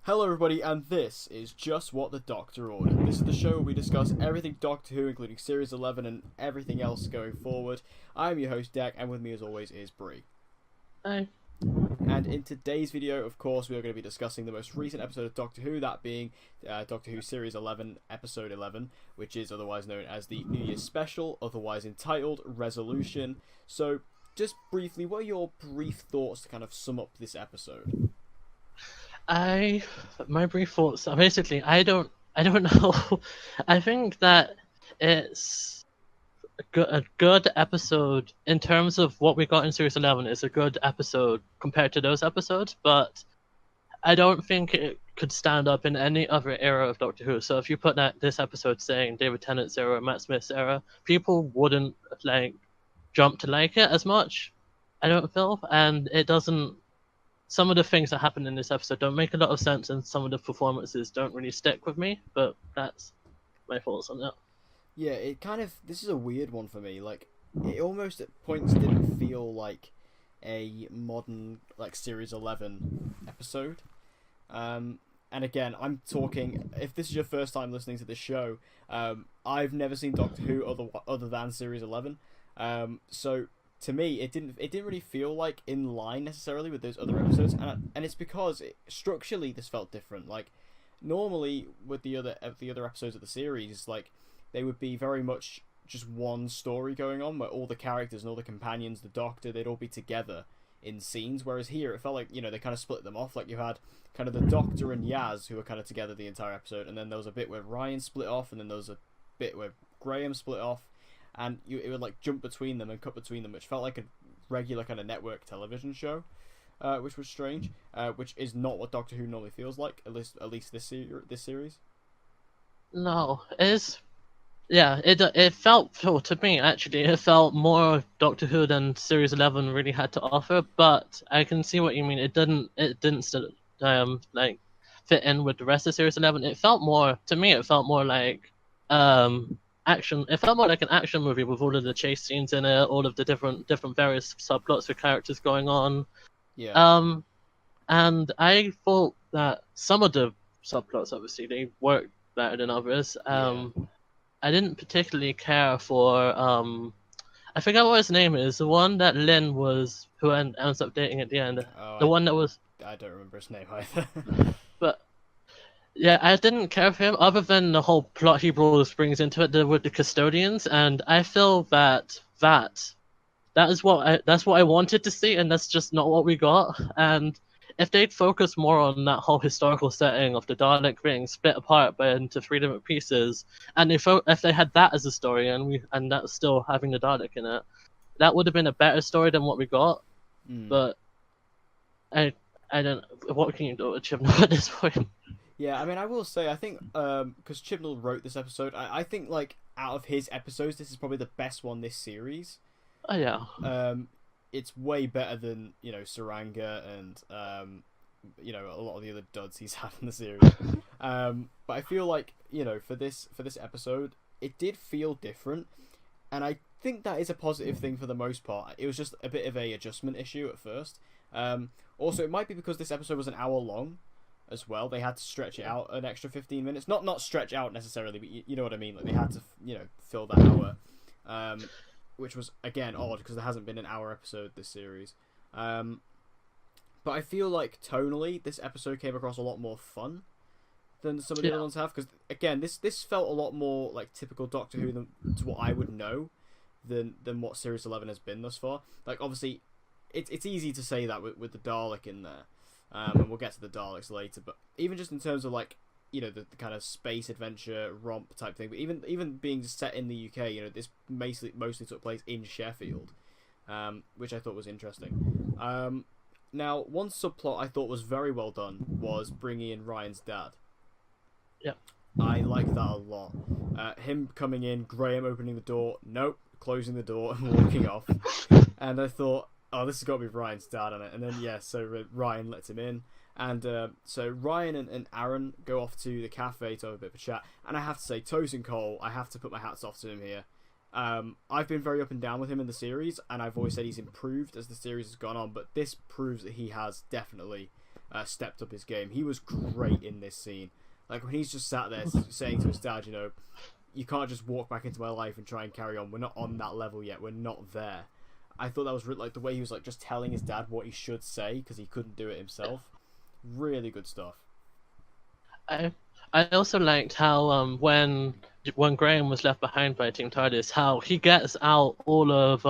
Hello, everybody, and this is Just What the Doctor Ordered. This is the show where we discuss everything Doctor Who, including Series 11 and everything else going forward. I'm your host, Dak, and with me, as always, is Bree. Hi. And in today's video, of course, we are going to be discussing the most recent episode of Doctor Who, that being Doctor Who Series 11, Episode 11, which is otherwise known as the New Year's Special, otherwise entitled Resolution. So, just briefly, what are your brief thoughts to kind of sum up this episode? My brief thoughts are basically I don't know. I think that it's a good episode in terms of what we got in Series 11. It's a good episode compared to those episodes, but I don't think it could stand up in any other era of Doctor Who. So if you put this episode saying David Tennant's era, Matt Smith's era, people wouldn't jump to like it as much. I don't feel, and it doesn't. Some of the things that happen in this episode don't make a lot of sense, and some of the performances don't really stick with me. But that's my thoughts on that. Yeah, this is a weird one for me. Like, it almost at points didn't feel like a modern, like, Series 11 episode. And again, I'm talking, if this is your first time listening to this show, I've never seen Doctor Who other than Series 11. So to me, it didn't really feel like in line necessarily with those other episodes, and it's because structurally this felt different. Like, normally with the other episodes of the series, like, they would be very much just one story going on, where all the characters and all the companions, the Doctor, they'd all be together in scenes. Whereas here, it felt like, they kind of split them off. Like, you had kind of the Doctor and Yaz, who were kind of together the entire episode, and then there was a bit where Ryan split off, and then there was a bit where Graham split off, and it would like jump between them and cut between them, which felt like a regular kind of network television show, which was strange. Which is not what Doctor Who normally feels like, at least this series. No, it felt, well, to me actually it felt more Doctor Who than Series 11 really had to offer. But I can see what you mean. It didn't fit in with the rest of Series 11. It felt more, to me, it felt more like action. It felt more like an action movie with all of the chase scenes in it, all of the different various subplots with characters going on. Yeah. And I thought that some of the subplots, obviously, they worked better than others. I didn't particularly care for I forgot what his name is. The one that Lynn who ends up dating at the end. Oh, The one that was. I don't remember his name either. But yeah, I didn't care for him other than the whole plot he brings into it with the custodians, and I feel that's what I wanted to see, and that's just not what we got. And if they'd focused more on that whole historical setting of the Dalek being split apart into three different pieces, and if they had that as a story, and that's still having the Dalek in it, that would have been a better story than what we got. But I don't. What can you do with Chibnall at this point? Yeah, I mean, I will say, I think, because Chibnall wrote this episode, I think, like, out of his episodes, this is probably the best one this series. Oh yeah. It's way better than, Saranga and, a lot of the other duds he's had in the series. But I feel like, for this episode, it did feel different, and I think that is a positive thing for the most part. It was just a bit of a adjustment issue at first. Also, it might be because this episode was an hour long as well. They had to stretch it out an extra 15 minutes. Not stretch out necessarily, but you know what I mean. Like, they had to, fill that hour. Which was, again, odd, because there hasn't been an hour episode this series. But I feel like, tonally, this episode came across a lot more fun than some of the other ones have. Because, again, this felt a lot more like typical Doctor Who to what I would know than what Series 11 has been thus far. Like, obviously, it's easy to say that with the Dalek in there. And we'll get to the Daleks later. But even just in terms of, like, the kind of space adventure romp type thing, but even being set in the UK, this mostly took place in Sheffield, which I thought was interesting. Now, one subplot I thought was very well done was bringing in Ryan's dad. Yeah. I like that a lot. Him coming in, Graham opening the door, nope, closing the door and walking off. And I thought, oh, this has got to be Ryan's dad on it. And then, so Ryan lets him in. And so Ryan and Aaron go off to the cafe to have a bit of a chat. And I have to say, Tosin Cole, I have to put my hats off to him here. I've been very up and down with him in the series, and I've always said he's improved as the series has gone on, but this proves that he has definitely stepped up his game. He was great in this scene. Like when he's just sat there saying to his dad, you know, you can't just walk back into my life and try and carry on. We're not on that level yet. We're not there. I thought that was like the way he was like just telling his dad what he should say because he couldn't do it himself. Really good stuff. I also liked how when Graham was left behind by Team TARDIS, how he gets out all of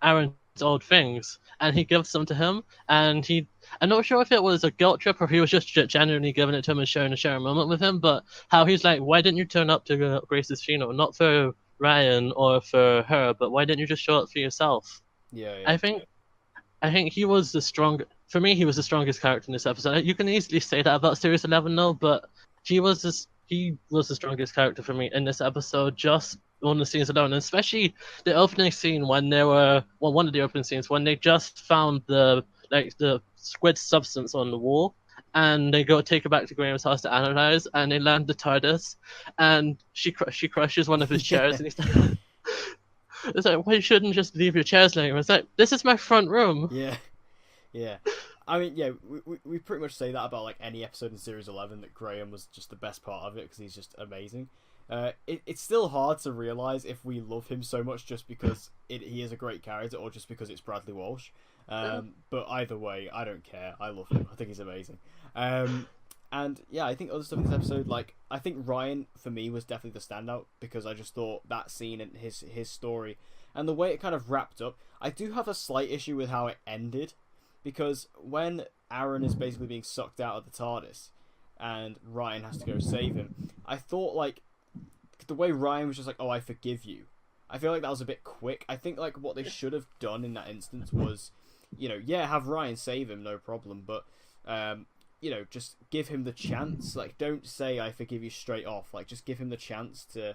Aaron's old things and he gives them to him, and I'm not sure if it was a guilt trip or if he was just genuinely giving it to him and sharing a moment with him, but how he's like, why didn't you turn up to Grace's funeral? Not for Ryan or for her, but why didn't you just show up for yourself? Yeah. I think he was for me, he was the strongest character in this episode. You can easily say that about Series 11 though, but he was the strongest character for me in this episode, just on the scenes alone, and especially the opening scene when one of the opening scenes when they just found the squid substance on the wall, and they go take it back to Graham's house to analyze, and they land the TARDIS, and she crushes one of his chairs, and he's like, it's like, well, you shouldn't just leave your chairs laying. It's like, this is my front room. Yeah. I mean, yeah, we pretty much say that about like any episode in Series 11, that Graham was just the best part of it because he's just amazing. It's still hard to realise if we love him so much just because he is a great character or just because it's Bradley Walsh. But either way, I don't care. I love him. I think he's amazing. And yeah, I think other stuff in this episode, like I think Ryan for me was definitely the standout because I just thought that scene and his story and the way it kind of wrapped up. I do have a slight issue with how it ended, because when Aaron is basically being sucked out of the TARDIS and Ryan has to go save him, I thought like the way Ryan was just like, oh, I forgive you. I feel like that was a bit quick. I think like what they should have done in that instance was, you know, yeah, have Ryan save him, no problem, but you know, just give him the chance. Like, don't say I forgive you straight off. Like, just give him the chance to,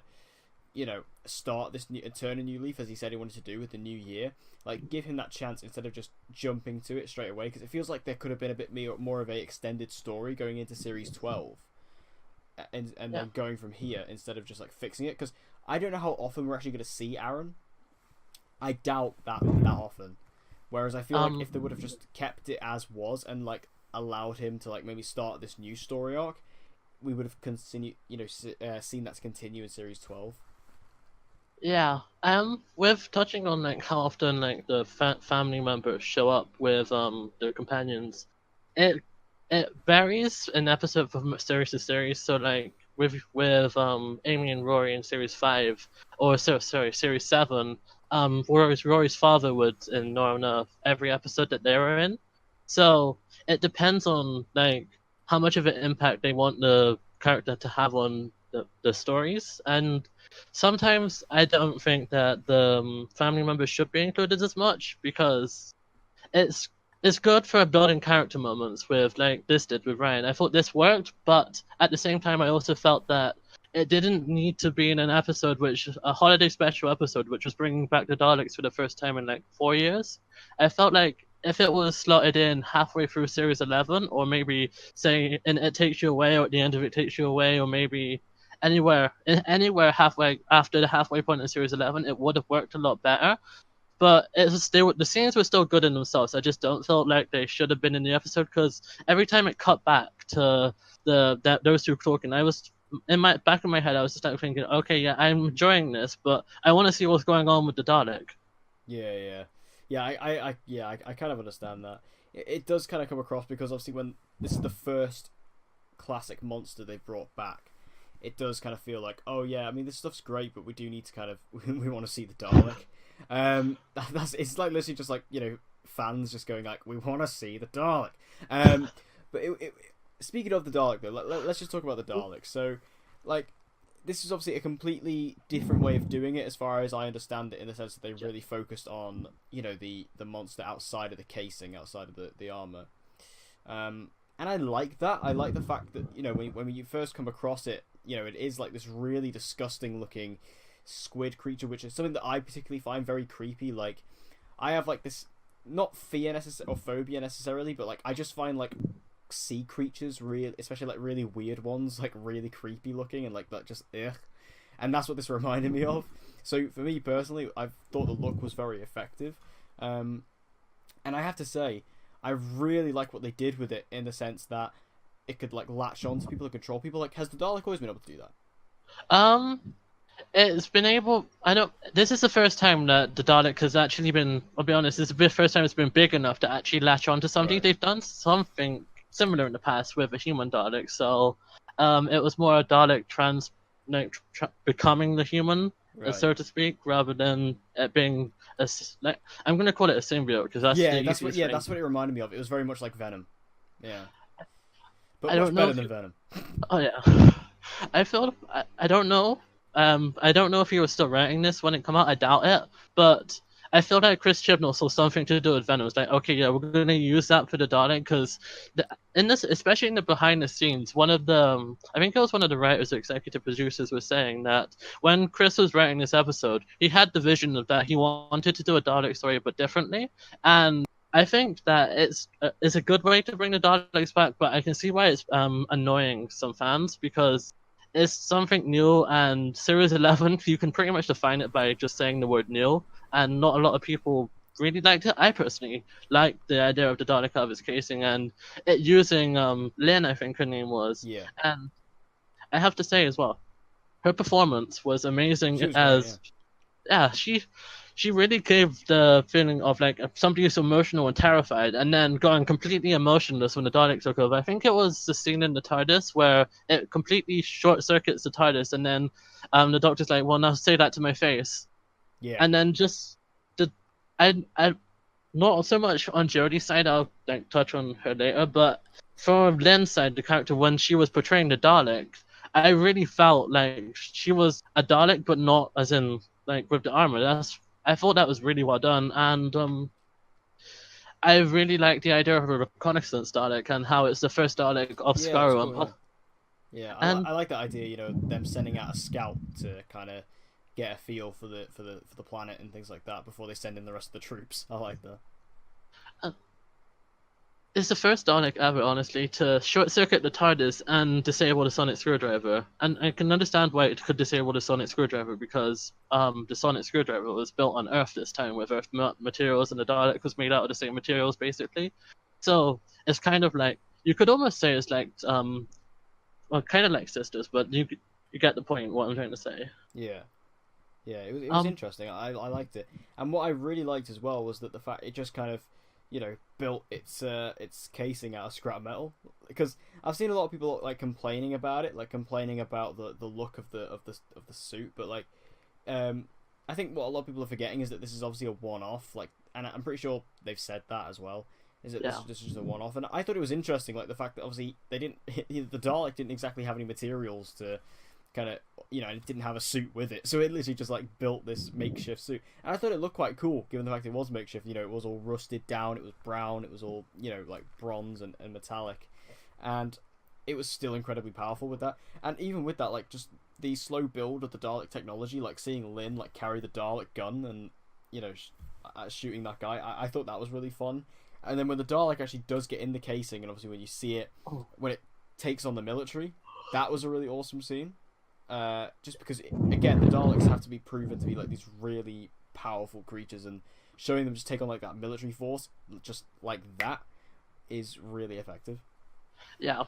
you know, start this turn a new leaf, as he said he wanted to do with the new year. Like, give him that chance instead of just jumping to it straight away, because it feels like there could have been a bit more of a extended story going into Series 12, and then going from here instead of just like fixing it. Because I don't know how often we're actually going to see Aaron. I doubt that often. Whereas I feel like if they would have just kept it as was and like allowed him to like maybe start this new story arc, we would have continued, you know, seen that to continue in Series 12. Yeah, with touching on like how often like the family members show up with their companions, it varies in episode from series to series. So like with Amy and Rory in Series 5, or Series 7, Rory's father would in Northern every episode that they were in. So it depends on like how much of an impact they want the character to have on the stories, and sometimes I don't think that the family members should be included as much, because it's good for building character moments with like this did with Ryan. I thought this worked, but at the same time I also felt that it didn't need to be in an episode, a holiday special episode, which was bringing back the Daleks for the first time in like 4 years. I felt like if it was slotted in halfway through Series 11, or maybe say in It Takes You Away, or at the end of It Takes You Away, or maybe anywhere halfway after the halfway point in Series 11, it would have worked a lot better. But the scenes were still good in themselves. I just don't feel like they should have been in the episode, because every time it cut back to those two talking, I was in my back of my head, I was just like thinking, okay, yeah, I'm enjoying this, but I want to see what's going on with the Dalek. I kind of understand that. It does kind of come across, because obviously when this is the first classic monster they've brought back, it does kind of feel like, oh yeah, I mean this stuff's great, but we do need to kind of we want to see the Dalek. It's like literally just like, you know, fans just going like, we want to see the Dalek. But speaking of the Dalek though, let's just talk about the Dalek. So like, this is obviously a completely different way of doing it, as far as I understand it, in the sense that they really focused on, you know, the monster outside of the casing, outside of the armor. And I like that. I like the fact that, you know, when you first come across it, you know, it is like this really disgusting looking squid creature, which is something that I particularly find very creepy. Like, I have like this, not fear or phobia necessarily, but like I just find like sea creatures, especially like really weird ones, like really creepy looking, and like that just and that's what this reminded me of. So for me personally, I thought the look was very effective, and I have to say, I really like what they did with it in the sense that it could like latch on to people and control people. Like, has the Dalek always been able to do that? It's been able. I don't. This is the first time that the Dalek has actually been. I'll be honest. This is the first time it's been big enough to actually latch onto something. Right. They've done something similar in the past with a human Dalek. So, it was more a Dalek becoming the human, Right. so to speak, rather than it being like I'm gonna call it a symbiote because that's the That's what. easiest Yeah, thing. that's what it reminded me of. It was very much like Venom. Yeah, but I much don't know better if than you- Venom. Oh yeah, I feel I don't know. I don't know if he was still writing this when it came out. I doubt it, but I feel like Chris Chibnall saw something to do with Venom. It's like, okay, yeah, we're gonna use that for the Dalek because in this, especially in the behind the scenes, one of the I think it was one of the writers, or executive producers, was saying that when Chris was writing this episode, he had the vision of that he wanted to do a Dalek story but differently, and I think that it's a good way to bring the Daleks back, but I can see why it's annoying some fans because it's something new, and Series 11 you can pretty much define it by just saying the word new, and not a lot of people really liked it. I personally like the idea of the Dalek out of its casing and it using Lynn, I think her name was, Yeah, and I have to say as well, her performance was amazing she was as great, yeah, she really gave the feeling of like somebody who's emotional and terrified, and then going completely emotionless when the Dalek took over. I think it was the scene in the TARDIS where it completely short circuits the TARDIS, and then the Doctor's like, "Well, now say that to my face," yeah. and then just the I not so much on Jodie's side. I'll like touch on her later, but for Lynn's side, the character when she was portraying the Dalek, I really felt like she was a Dalek, but not as in like with the armor. I thought that was really well done, and I really like the idea of a reconnaissance Dalek and how it's the first Dalek of Yeah, that's Scarrow. cool. Yeah, And I like that idea. You know, them sending out a scout to kind of get a feel for the planet and things like that before they send in the rest of the troops. I like that. it's the first Dalek ever, honestly, to short circuit the TARDIS and disable the sonic screwdriver. And I can understand why it could disable the sonic screwdriver because the sonic screwdriver was built on Earth this time with Earth materials, and the Dalek was made out of the same materials, basically. So it's kind of like you could almost say it's like well, kind of like sisters, but you get the point. What I'm trying to say. Yeah, yeah. It was Um, interesting. I liked it, and what I really liked as well was that the fact it just kind of, you know, built its casing out of scrap metal. Because I've seen a lot of people like complaining about it, like complaining about the look of the suit, but like, I think what a lot of people are forgetting is that this is obviously a one-off. Like, and I'm pretty sure they've said that as well. Is that yeah. this is just a one-off? And I thought it was interesting, like the fact that obviously they didn't the Dalek didn't exactly have any materials to kind of, you know, it didn't have a suit with it, so it literally just like built this makeshift suit. And I thought it looked quite cool, given the fact it was makeshift. You know, it was all rusted down, it was brown, it was all, you know, like bronze and metallic, and it was still incredibly powerful with that. And even with that, like just the slow build of the Dalek technology, like seeing Lynn like carry the Dalek gun and, you know, shooting that guy, I thought that was really fun. And then when the Dalek actually does get in the casing, and obviously when you see it, when it takes on the military, that was a really awesome scene. Just because, again, the Daleks have to be proven to be like these really powerful creatures, and showing them just take on like that military force, just like that, is really effective. Yeah.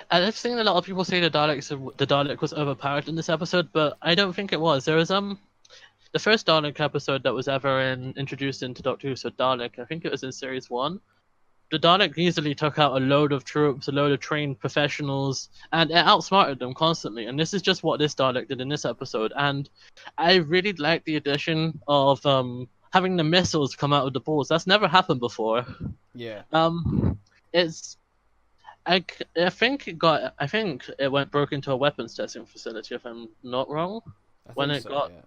And I've seen a lot of people say the Dalek was overpowered in this episode, but I don't think it was. There was the first Dalek episode that was ever introduced into Doctor Who, so Dalek, I think it was in series 1. The Dalek easily took out a load of troops, a load of trained professionals, and it outsmarted them constantly. And this is just what this Dalek did in this episode. And I really like the addition of having the missiles come out of the balls. That's never happened before. Yeah. It's I think it went broke into a weapons testing facility if I'm not wrong. I think so, yeah.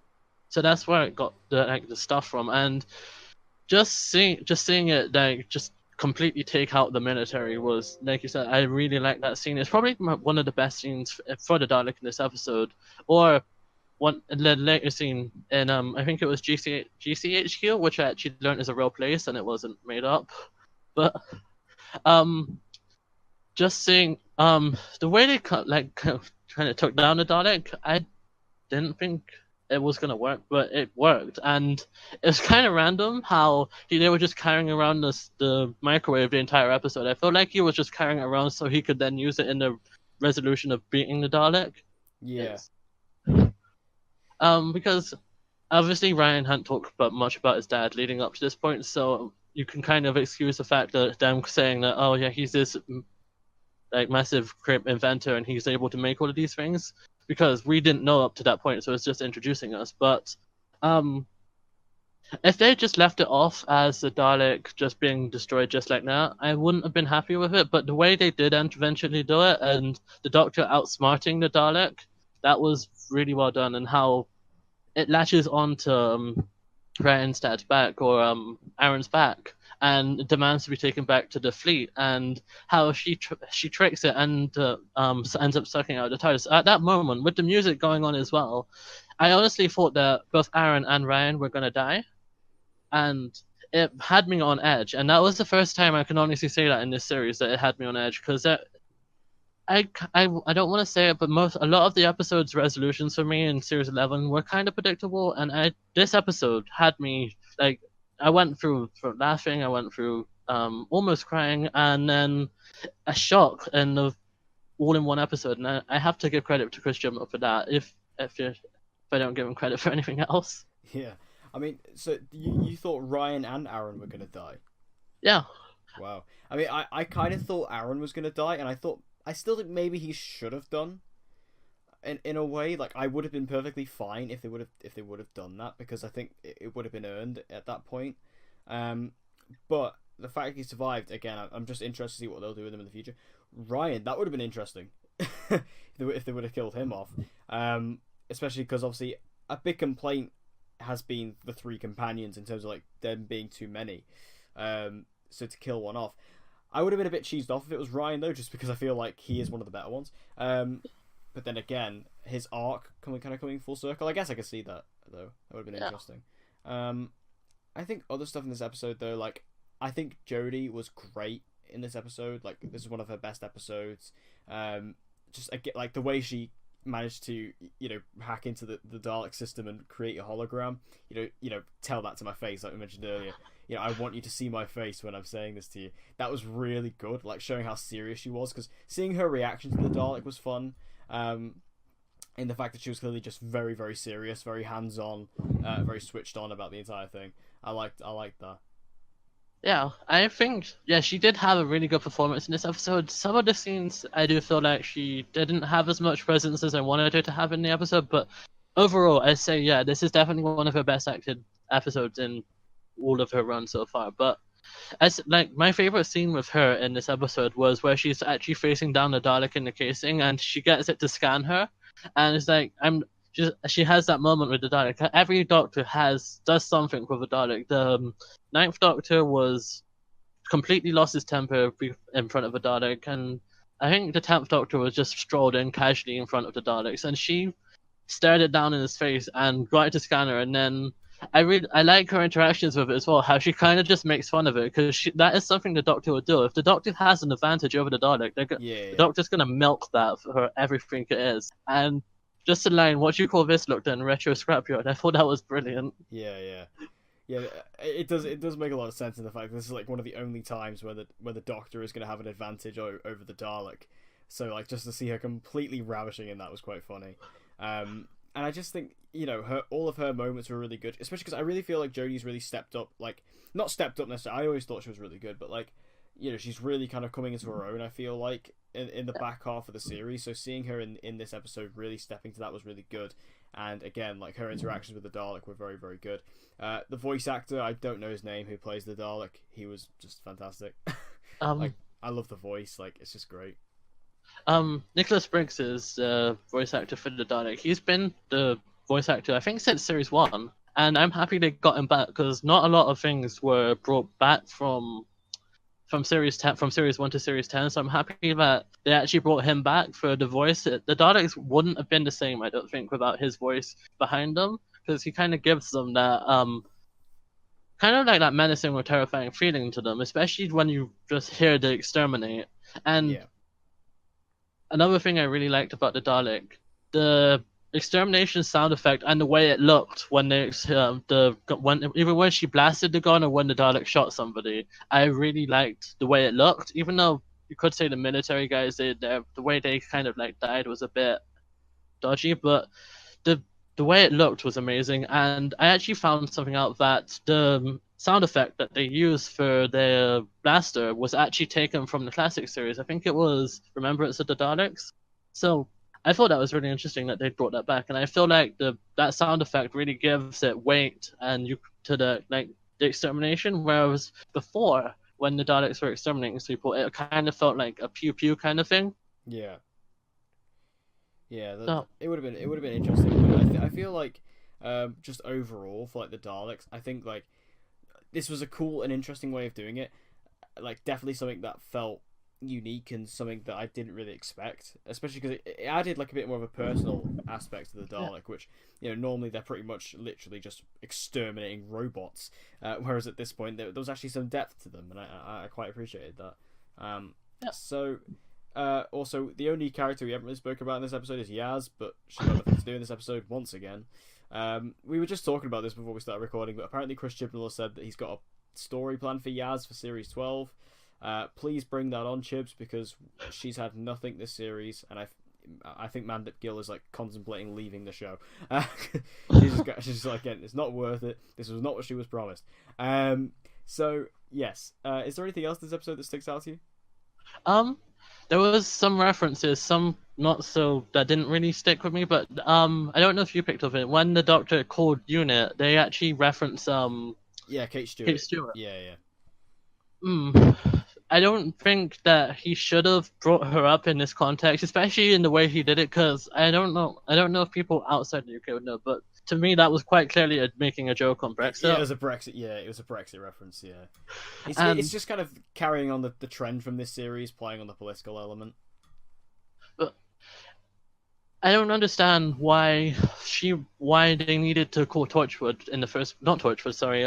So that's where it got the stuff from, and just seeing it like just completely take out the military was, like you said, I really like that scene. It's probably one of the best scenes for the Dalek in this episode, or the later scene in I think it was GCHQ, which I actually learned is a real place and it wasn't made up, but just seeing the way they kind of took down the Dalek, I didn't think it was gonna work, but it worked, and it's kind of random how they were just carrying around the microwave the entire episode. I felt like he was just carrying it around so he could then use it in the resolution of beating the Dalek. Yeah. It's, because obviously Ryan hadn't talked much about his dad leading up to this point, so you can kind of excuse the fact that them saying that, oh yeah, he's this like massive inventor and he's able to make all of these things, because we didn't know up to that point, so it's just introducing us. But if they just left it off as the Dalek just being destroyed just like that, I wouldn't have been happy with it. But the way they did eventually do it, and the Doctor outsmarting the Dalek, that was really well done, and how it latches on to Ryan's dad's back, or Aaron's back, and demands to be taken back to the fleet, and how she tricks it and ends up sucking out the TARDIS. At that moment, with the music going on as well, I honestly thought that both Aaron and Ryan were going to die, and it had me on edge. And that was the first time I can honestly say that in this series, that it had me on edge, because I don't want to say it, but a lot of the episode's resolutions for me in Series 11 were kind of predictable, and this episode had me, like, I went through from laughing, I went through almost crying, and then a shock all in one episode, and I have to give credit to Chris Jumbo for that, if I don't give him credit for anything else. Yeah. I mean, so you thought Ryan and Aaron were going to die? Yeah. Wow. I mean, I kind of thought Aaron was going to die, and I still think maybe he should have done. In a way, like, I would have been perfectly fine if they would have done that, because I think it would have been earned at that point. But the fact he survived, again, I'm just interested to see what they'll do with him in the future. Ryan, that would have been interesting if they would have killed him off. Especially because obviously a big complaint has been the three companions in terms of like them being too many. So to kill one off, I would have been a bit cheesed off if it was Ryan, though, just because I feel like he is one of the better ones. But then again, his arc coming full circle. I guess I could see that, though. That would have been interesting. I think other stuff in this episode, though, like, I think Jodie was great in this episode. Like, this is one of her best episodes. Just like the way she managed to, hack into the Dalek system and create a hologram. Tell that to my face, like we mentioned earlier. I want you to see my face when I'm saying this to you. That was really good, like showing how serious she was, because seeing her reaction to the Dalek was fun. In the fact that she was clearly just very, very serious, very hands-on, very switched on about the entire thing. I liked that. Yeah, I think, she did have a really good performance in this episode. Some of the scenes, I do feel like she didn't have as much presence as I wanted her to have in the episode, but overall, I say, this is definitely one of her best acted episodes in all of her run so far. But my favorite scene with her in this episode was where she's actually facing down the Dalek in the casing, and she gets it to scan her, and it's like, she has that moment with the Dalek. Every Doctor does something with a Dalek. The Ninth Doctor was completely lost his temper in front of a Dalek, and I think the 10th Doctor was just strolled in casually in front of the Daleks, and she stared it down in his face and got it to scan her, and then I like her interactions with it as well, how she kind of just makes fun of it, because that is something the Doctor would do. If the Doctor has an advantage over the Dalek, the Doctor's going to milk that for everything it is. And just a line, what you call this, looked in retro scrapyard. I thought that was brilliant. Yeah. It does make a lot of sense in the fact that this is like one of the only times where the Doctor is going to have an advantage over the Dalek. So like just to see her completely ravishing in that was quite funny. And I just think all of her moments were really good, especially because I really feel like Jodie's really stepped up. Like, not stepped up necessarily. I always thought she was really good, but like, she's really kind of coming into her own, I feel like, in the back half of the series. So seeing her in this episode really stepping to that was really good. And again, like, her interactions with the Dalek were very, very good. The voice actor, I don't know his name, who plays the Dalek, he was just fantastic. Like, I love the voice, like, it's just great. Nicholas Briggs is the voice actor for the Dalek. He's been the voice actor, I think, since Series 1. And I'm happy they got him back, because not a lot of things were brought back from Series 10, from Series 1 to Series 10, so I'm happy that they actually brought him back for the voice. The Daleks wouldn't have been the same, I don't think, without his voice behind them, because he kind of gives them that, kind of like that menacing or terrifying feeling to them, especially when you just hear the exterminate. And another thing I really liked about the Dalek, extermination sound effect and the way it looked when even when she blasted the gun or when the Dalek shot somebody, I really liked the way it looked. Even though you could say the military guys the way they kind of like died was a bit dodgy, but the the way it looked was amazing. And I actually found something out that the sound effect that they used for their blaster was actually taken from the classic series. I think it was Remembrance of the Daleks. So I thought that was really interesting that they brought that back, and I feel like that sound effect really gives it weight and you to the extermination. Whereas before, when the Daleks were exterminating people, it kind of felt like a pew pew kind of thing. Yeah. Yeah, So it would have been interesting. But I feel like just overall for like the Daleks, I think like this was a cool and interesting way of doing it. Like definitely something that felt unique and something that I didn't really expect, especially because it added like a bit more of a personal aspect to the Dalek, which normally they're pretty much literally just exterminating robots, whereas at this point there was actually some depth to them, and I quite appreciated that. So. Also, the only character we haven't really spoken about in this episode is Yaz, but she got nothing to do in this episode once again. We were just talking about this before we started recording, but apparently Chris Chibnall has said that he's got a story plan for Yaz for Series 12. Please bring that on, Chibs, because she's had nothing this series, and I think Mandip Gill is like contemplating leaving the show. She's just like, again, it's not worth it. This was not what she was promised. So, yes. Is there anything else in this episode that sticks out to you? There was some references, some not so, that didn't really stick with me, but I don't know if you picked up it. When the Doctor called Unit, they actually reference Kate Stewart. Kate Stewart. Yeah. I don't think that he should have brought her up in this context, especially in the way he did it, because I don't know if people outside the UK would know, but to me that was quite clearly making a joke on Brexit. Yeah, it was a Brexit reference. Yeah, it's just kind of carrying on the trend from this series, playing on the political element. But I don't understand why they needed to call Torchwood in the first, not Torchwood, sorry,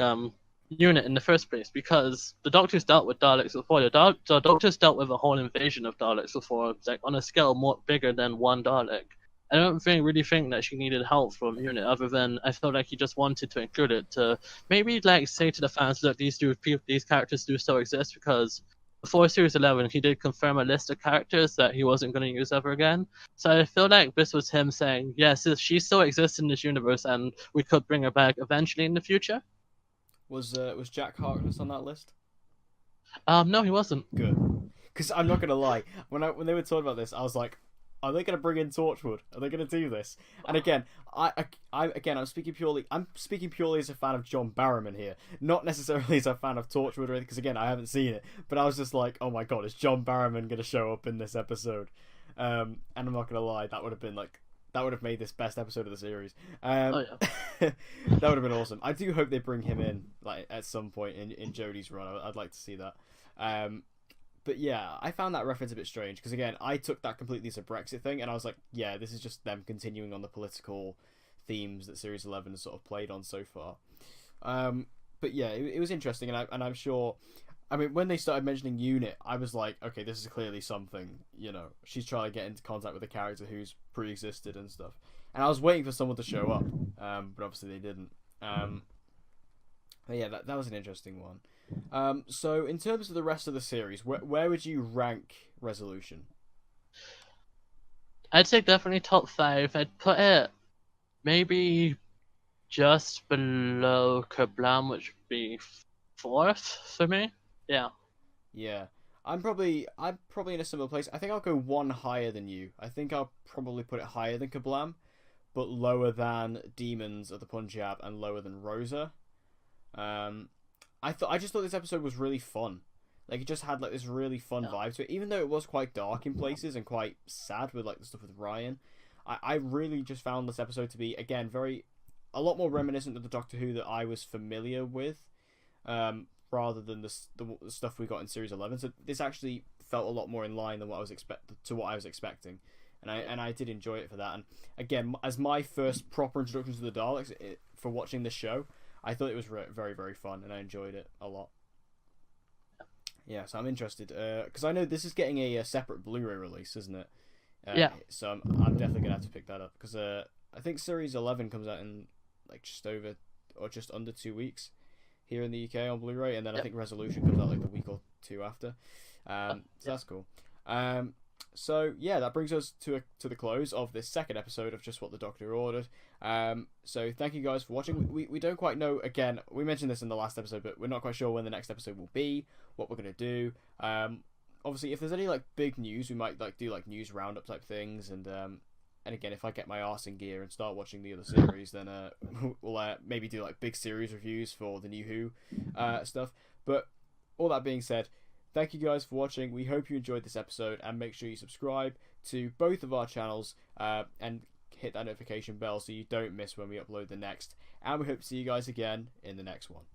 Unit in the first place, because the Doctor's dealt with Daleks before. The Doctor's dealt with a whole invasion of Daleks before, like on a scale more bigger than one Dalek. I don't really think that she needed help from Unit, other than I felt like he just wanted to include it to maybe like say to the fans, look, these characters do still exist, because before Series 11 he did confirm a list of characters that he wasn't going to use ever again. So I feel like this was him saying, yes, she still exists in this universe and we could bring her back eventually in the future. Was Jack Harkness on that list? No, he wasn't. Good, because I'm not gonna lie. When they were talking about this, I was like, are they gonna bring in Torchwood? Are they gonna do this? And again, I'm speaking purely as a fan of John Barrowman here, not necessarily as a fan of Torchwood, or anything, because again, I haven't seen it. But I was just like, oh my god, is John Barrowman gonna show up in this episode? And I'm not gonna lie, that would have made this best episode of the series. That would have been awesome. I do hope they bring him in like at some point in Jodie's run. I'd like to see that. But yeah, I found that reference a bit strange, because again, I took that completely as a Brexit thing, and I was like, yeah, this is just them continuing on the political themes that Series 11 has sort of played on so far. But yeah, it was interesting, and I'm sure. I mean, when they started mentioning Unit, I was like, okay, this is clearly something, she's trying to get into contact with a character who's pre-existed and stuff. And I was waiting for someone to show up, but obviously they didn't. But yeah, that was an interesting one. So in terms of the rest of the series, where would you rank Resolution? I'd say definitely top 5. I'd put it maybe just below Kablam, which would be 4th for me. Yeah. I'm probably in a similar place. I think I'll go one higher than you. I think I'll probably put it higher than Kablam, but lower than Demons of the Punjab and lower than Rosa. I just thought this episode was really fun. Like, it just had like this really fun vibe to it, even though it was quite dark in places and quite sad with like the stuff with Ryan. I really just found this episode to be, again, a lot more reminiscent of the Doctor Who that I was familiar with. Rather than the stuff we got in Series 11, so this actually felt a lot more in line than what I was expecting, and I did enjoy it for that. And again, as my first proper introduction to the Daleks for watching this show, I thought it was very, very fun, and I enjoyed it a lot. Yeah, so I'm interested because I know this is getting a separate Blu-ray release, isn't it? Yeah. So I'm definitely gonna have to pick that up, because I think Series 11 comes out in like just over or just under 2 weeks here in the UK on Blu-ray, and then I think Resolution comes out like the week or two after. So that's cool. So yeah, that brings us to the close of this second episode of Just What the Doctor Ordered. So thank you guys for watching. We don't quite know. Again, we mentioned this in the last episode, but we're not quite sure when the next episode will be, what we're gonna do. Obviously, if there's any like big news, we might like do like news roundup type things, and again, if I get my arse in gear and start watching the other series, then we'll maybe do like big series reviews for the new Who stuff. But all that being said, thank you guys for watching. We hope you enjoyed this episode, and make sure you subscribe to both of our channels and hit that notification bell so you don't miss when we upload the next. And we hope to see you guys again in the next one.